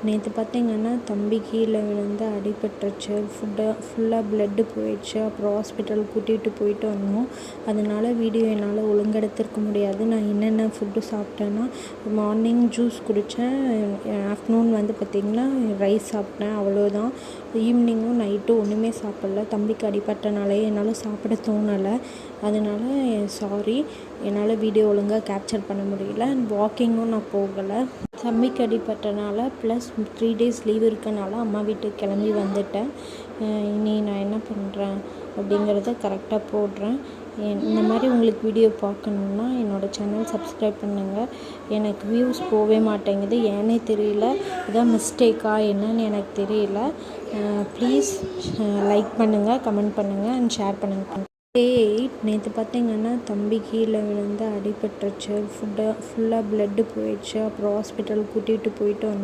நேற்று பார்த்தீங்கன்னா தம்பி கீழே விழுந்து அடிபட்டுருச்சு. ஃபுல்லாக ப்ளட்டு போயிடுச்சு. அப்புறம் ஹாஸ்பிட்டல் கூட்டிகிட்டு போயிட்டு வந்தோம். அதனால் வீடியோ என்னால் ஒழுங்கெடுத்திருக்க முடியாது. நான் என்னென்ன ஃபுட்டு சாப்பிட்டேன்னா, மார்னிங் ஜூஸ் குடித்தேன். ஆஃப்டர்நூன் பார்த்திங்கன்னா ரைஸ் சாப்பிட்டேன், அவ்வளோதான். ஈவினிங்கும் நைட்டும் ஒன்றுமே சாப்பிடல. தம்பிக்கு அடிபட்டனாலே என்னால் சாப்பிட தோணலை. அதனால் சாரி, என்னால் வீடியோ ஒழுங்காக கேப்சர் பண்ண முடியல. வாக்கிங்கும் நான் போகலை. தம்பிக்கு அடிபட்டனால ப்ளஸ் 3 days லீவ் இருக்கனால அம்மா வீட்டுக்கு கிளம்பி வந்துட்டேன். இனி நான் என்ன பண்ணுறேன் அப்படிங்கிறத கரெக்டாக போடுறேன். இந்த மாதிரி உங்களுக்கு வீடியோ பார்க்கணுன்னா என்னோடய சேனல் சப்ஸ்கிரைப் பண்ணுங்கள். எனக்கு வியூஸ் போகவே மாட்டேங்குது, ஏன்னே தெரியல. இதான் மிஸ்டேக்கா என்னன்னு எனக்கு தெரியல. ப்ளீஸ் லைக் பண்ணுங்கள், கமெண்ட் பண்ணுங்கள் அண்ட் ஷேர் பண்ணுங்கள். நேற்று பார்த்தீங்கன்னா தம்பி கீழே விழுந்து அடிபட்டுருச்சு. ஃபுல்லாக ப்ளட்டு போயிடுச்சு. அப்புறம் ஹாஸ்பிட்டல் கூட்டிகிட்டு போயிட்டு வந்தோம்.